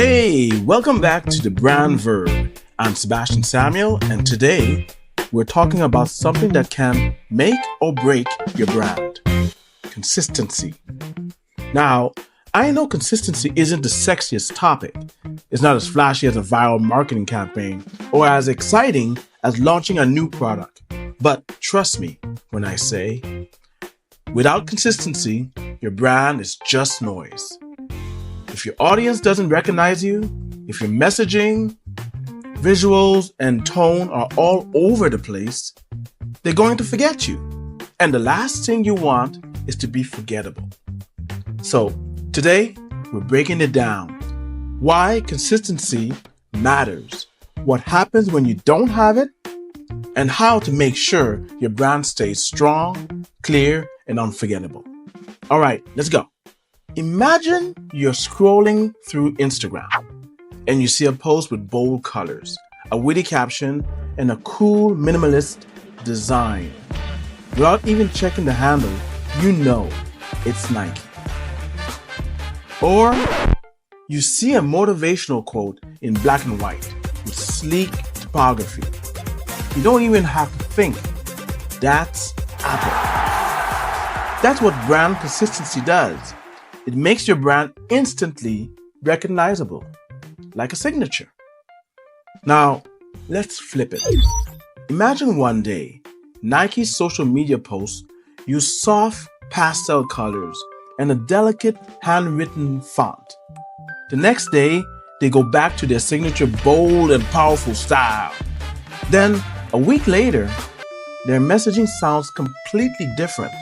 Hey, welcome back to the Brand Verb. I'm Sebastian Samuel, and today we're talking about something that can make or break your brand. Consistency. Now, I know consistency isn't the sexiest topic. It's not as flashy as a viral marketing campaign or as exciting as launching a new product. But trust me when I say, without consistency, your brand is just noise. If your audience doesn't recognize you, if your messaging, visuals, and tone are all over the place, they're going to forget you. And the last thing you want is to be forgettable. So today, we're breaking it down. Why consistency matters, what happens when you don't have it, and how to make sure your brand stays strong, clear, and unforgettable. All right, let's go. Imagine you're scrolling through Instagram and you see a post with bold colors, a witty caption, and a cool minimalist design. Without even checking the handle, you know it's Nike. Or you see a motivational quote in black and white with sleek typography. You don't even have to think. That's Apple. That's what brand consistency does. It makes your brand instantly recognizable, like a signature. Now, let's flip it. Imagine one day, Nike's social media posts use soft pastel colors and a delicate handwritten font. The next day, they go back to their signature bold and powerful style. Then, a week later, their messaging sounds completely different,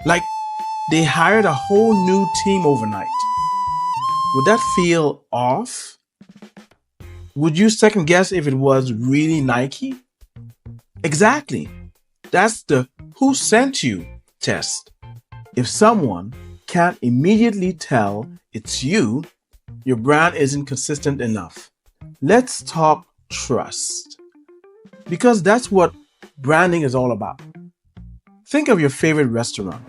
like they hired a whole new team overnight. Would that feel off? Would you second guess if it was really Nike? Exactly. That's the who sent you test. If someone can't immediately tell it's you, your brand isn't consistent enough. Let's talk trust. Because that's what branding is all about. Think of your favorite restaurant,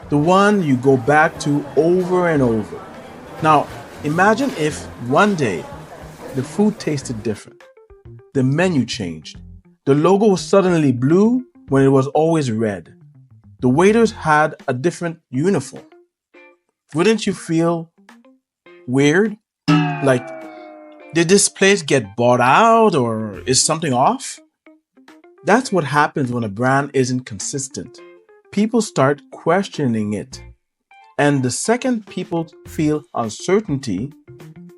the one you go back to over and over. Now, imagine if one day the food tasted different, the menu changed, the logo was suddenly blue when it was always red, the waiters had a different uniform. Wouldn't you feel weird? Like, did this place get bought out or is something off? That's what happens when a brand isn't consistent. People start questioning it. And the second people feel uncertainty,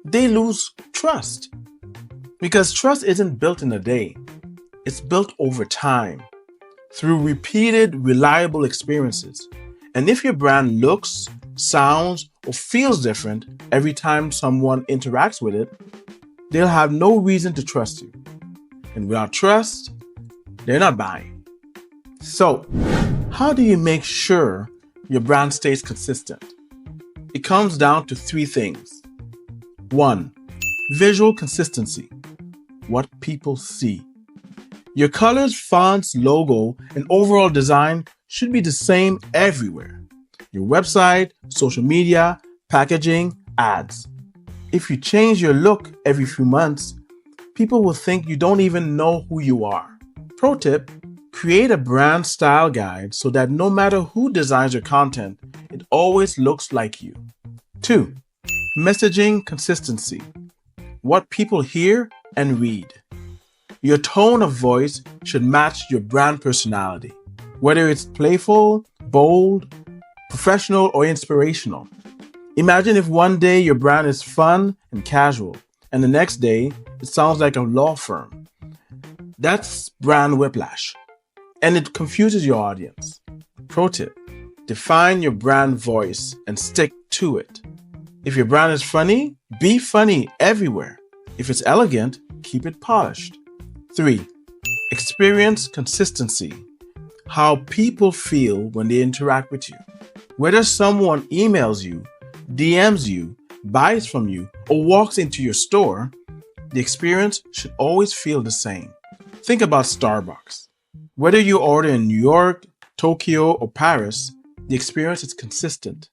they lose trust. Because trust isn't built in a day. It's built over time, through repeated, reliable experiences. And if your brand looks, sounds, or feels different every time someone interacts with it, they'll have no reason to trust you. And without trust, they're not buying. So, how do you make sure your brand stays consistent? It comes down to three things. 1. Visual consistency. What people see. Your colors, fonts, logo, and overall design should be the same everywhere. Your website, social media, packaging, ads. If you change your look every few months, people will think you don't even know who you are. Pro tip, create a brand style guide so that no matter who designs your content, it always looks like you. 2. Messaging consistency. What people hear and read. Your tone of voice should match your brand personality, whether it's playful, bold, professional, or inspirational. Imagine if one day your brand is fun and casual, and the next day it sounds like a law firm. That's brand whiplash, and it confuses your audience. Pro tip, define your brand voice and stick to it. If your brand is funny, be funny everywhere. If it's elegant, keep it polished. 3. Experience consistency. How people feel when they interact with you. Whether someone emails you, DMs you, buys from you, or walks into your store, the experience should always feel the same. Think about Starbucks. Whether you order in New York, Tokyo, or Paris, the experience is consistent.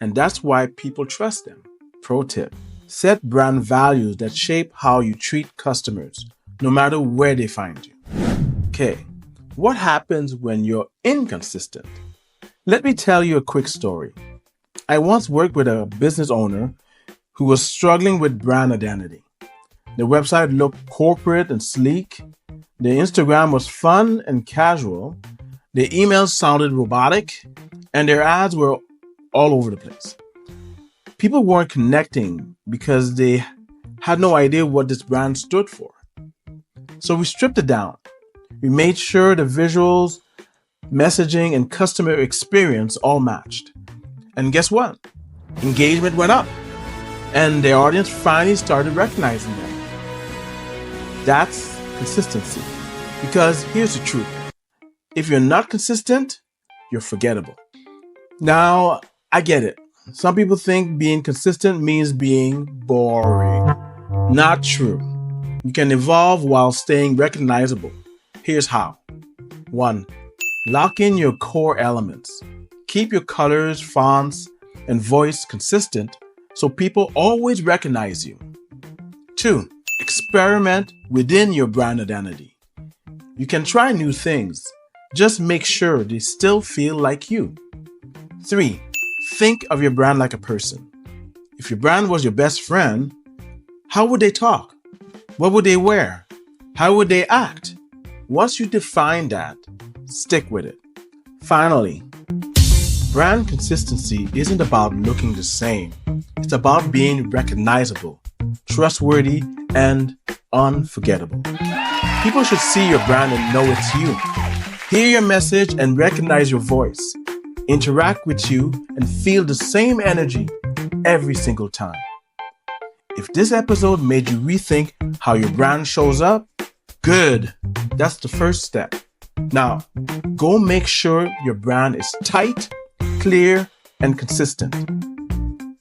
And that's why people trust them. Pro tip, Set brand values that shape how you treat customers, no matter where they find you. Okay, what happens when you're inconsistent? Let me tell you a quick story. I once worked with a business owner who was struggling with brand identity. The website looked corporate and sleek. The Instagram was fun and casual. The emails sounded robotic, and their ads were all over the place. People weren't connecting because they had no idea what this brand stood for. So we stripped it down. We made sure the visuals, messaging, and customer experience all matched. And guess what? Engagement went up, and the audience finally started recognizing them. That's consistency. Because here's the truth. If you're not consistent, you're forgettable. Now, I get it. Some people think being consistent means being boring. Not true. You can evolve while staying recognizable. Here's how. 1. Lock in your core elements. Keep your colors, fonts, and voice consistent so people always recognize you. 2. Experiment within your brand identity. You can try new things. Just make sure they still feel like you. 3. Think of your brand like a person. If your brand was your best friend, how would they talk? What would they wear? How would they act? Once you define that, stick with it. Finally, brand consistency isn't about looking the same. It's about being recognizable, trustworthy, and unforgettable. People should see your brand and know it's you. Hear your message and recognize your voice. Interact with you and feel the same energy every single time. If this episode made you rethink how your brand shows up, good. That's the first step. Now, go make sure your brand is tight, clear, and consistent.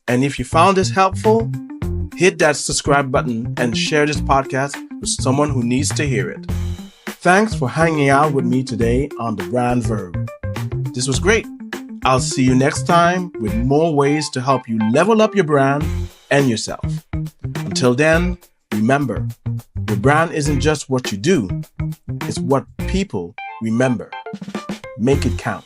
And if you found this helpful, hit that subscribe button and share this podcast with someone who needs to hear it. Thanks for hanging out with me today on the Brand Verb. This was great. I'll see you next time with more ways to help you level up your brand and yourself. Until then, remember, your brand isn't just what you do, it's what people remember. Make it count.